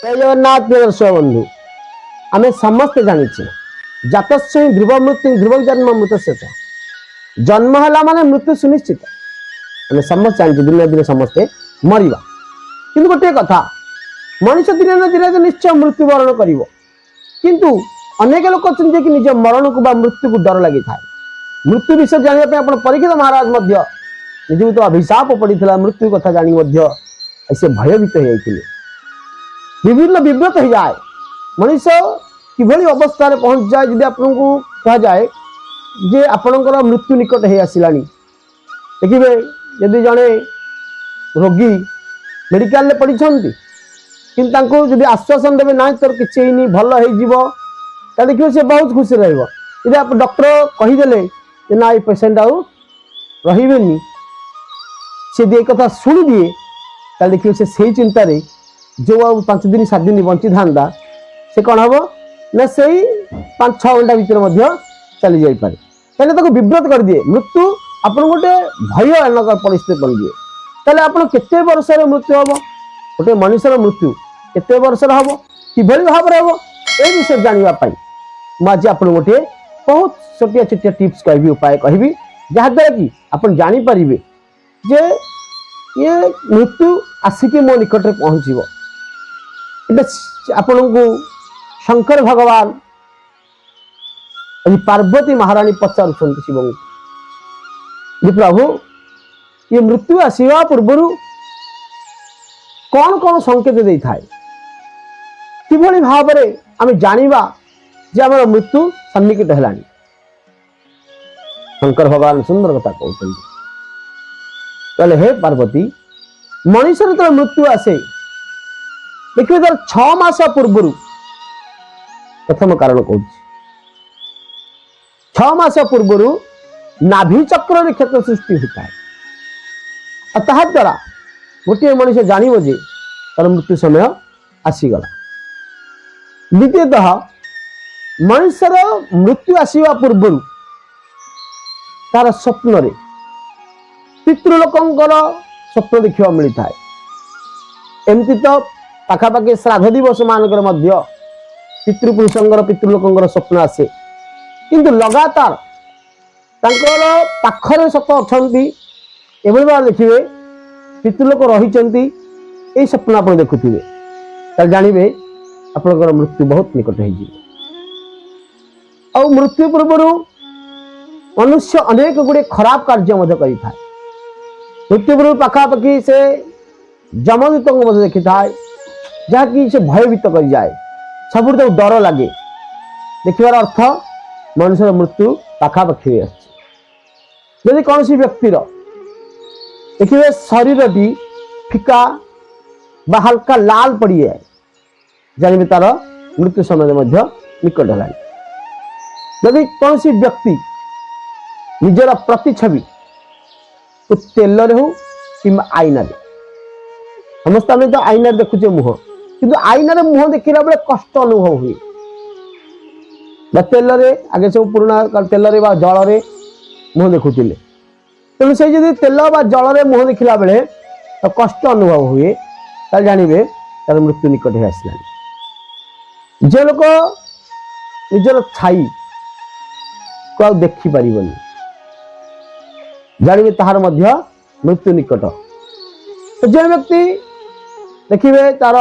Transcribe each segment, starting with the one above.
जय जगन्नाथ प्रिय दर्शक बंधु आम समस्ते जानी जातस्य ध्रुव मृत्यु ध्रुव जन्म मृत जन्म है माने मृत्यु सुनिश्चित आम समस्त जानी दिन दिन समस्ते मरवा कि गोटे कथा मनुष्य दिन ना दिन निश्चय मृत्युवरण कर किंतु अनेक लोग अच्छे कि निज मरण को मृत्यु को डर लगी था मृत्यु विषय जानने आप परीक्षित महाराज निजी तो अभिशाप पड़ा मृत्यु कथा जानी से भयभीत हो विभिन्न विव्रत हो जाए मनुष्य किभली अवस्था पहुंच जाए जब आपको कह जाए जे आपणकर मृत्यु निकट हो आसला देखिए यदि जड़े रोगी मेडिकल पड़ी कि आश्वासन देवे ना तोर किसी भल हो देखिए से बहुत खुशी रही आप डॉक्टर कहीदे ना ये पेसेंट आउ रे सी दिए कथा शुणी दिए देखिए से चिंतार जो आ 5 दिन 7 दिन बंची था से कौन हम ना से 5-6 घंटा भर चली जापे पहले विव्रत कर दिए मृत्यु आप गोटे भयानक परिस्थिति बन दिए ताले आप केते वर्ष मृत्यु हम गोटे मनुष्यर मृत्यु केते वर्ष हम कि भाव हम ये विषय जानवाई मुझे आप गोटे बहुत छोटिया छोटिया टिप्स कहि उपाय कहि जहाद्वारा कि आप जापर जे ये मृत्यु आसिक मो निकट में पहुँच आपण को शंकर भगवान पार्वती महारानी पचारुंट शिव को प्रभु ये मृत्यु आसवा पूर्वर कौन कौन संकेत दे था कि भाव में आम जाना जे आम मृत्यु सन्निकट है शंकर भगवान सुंदर कथा कहते हे पार्वती मनुष्य जो मृत्यु आसे देखिए तर 6 मास पूर्व प्रथम कारण कह 6 मास पूर्व नाभि चक्र क्षत सृष्टि होता है और द्वारा गोटे मनुष्य जान जे तार मृत्यु समय आसीगला द्वितीयतः मनुष्यर मृत्यु आसवा पूर्व तार स्वप्न पितृलोकंकर स्वप्न देखा मिलता है एमती तो पाखापाखि श्राद्ध दिवस मानकर पितृपुरुषंकर पितृलोकंकर स्वप्न आसे किंतु लगातार पाखरे सत अच्छा एभली भाव देखिए पितृलोक रही स्वप्न आप देखुए जानवे आपंकर मृत्यु बहुत निकट हो मृत्यु पूर्व मनुष्य अनेक गुड़े खराब कार्य करें मृत्यु पूर्व पाखापाखि से जमदूत को देखी था जहाँकि से भयभीत कर जाए सब डर लगे देखार अर्थ मनुष्य मृत्यु पाखापाखि आदि कौन व्यक्तिर देखिए शरीरटी फिका बा हल्का लाल पड़ जाए जानवे तार मृत्यु समय निकट है यदि कौन व्यक्ति निजर प्रतिछवि तो तेल हो कि आईना समस्त आम तो आईना देखुचे मुह किंतु आईना मुह देखला बेले कष्ट अनुभव हुए तेल आगे सब पुराणा तेल जल मुह देखुले तेणु से जब तेल जल मुह देखला बेले तो कष्ट अनुभव हुए जानवे तार मृत्यु निकट हो आसला जे लोक निजर छाई को देखिपर जानवे ताहार मृत्यु निकट तो जे व्यक्ति देखिए तार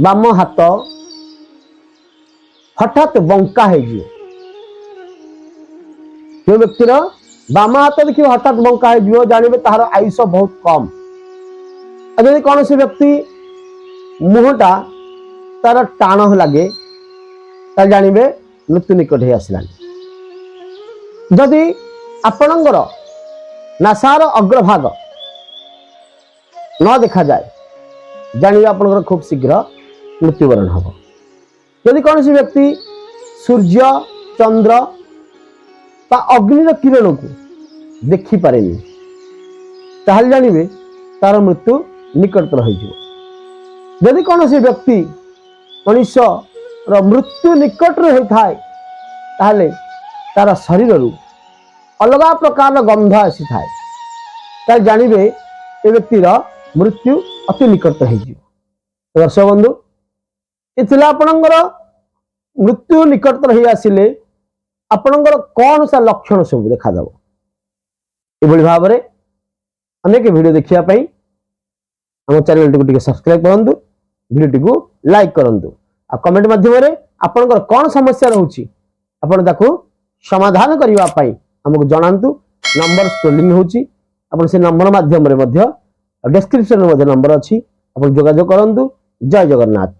बाम हाथ हठात बंका जो व्यक्तिर बाम हाथ देखिए हठात बंका जानवे तार आयुष बहुत कम जब कौन से व्यक्ति मुहटा तार टाण लगे जानवे मृत्यु निकट हो आसला जदि आपणकर नासार अग्रभाग न देखा जाए जानवे आपंकर खूब शीघ्र मृत्युवरण हम यदि कौन सी व्यक्ति सूर्य चंद्र अग्निर किरण को देखिपारे जानवे तार मृत्यु निकट रही कौन सी व्यक्ति मनुष्य मृत्यु निकट होता है तार शरीर अलग प्रकार गंध आसी था जानवे ए व्यक्तिर मृत्यु अति निकट हो दर्शक बंधु ये आपणकर मृत्यु निकटतर हो आसिले आपणकर कौन सा लक्षण सब देखादेव ये भाव में अनेक वीडियो देखापी आम चैनल टी सब्सक्राइब करूँ वीडियो टी लाइक करूँ आ कमेंट माध्यम आपणकर कौन समस्या रोचे आपको समाधान करने आमको जनातु नंबर स्क्रोलिंग होची अपन से नंबर माध्यम डिस्क्रिप्शन में नंबर अच्छी आप जोगाजोग करूँ जय जगन्नाथ।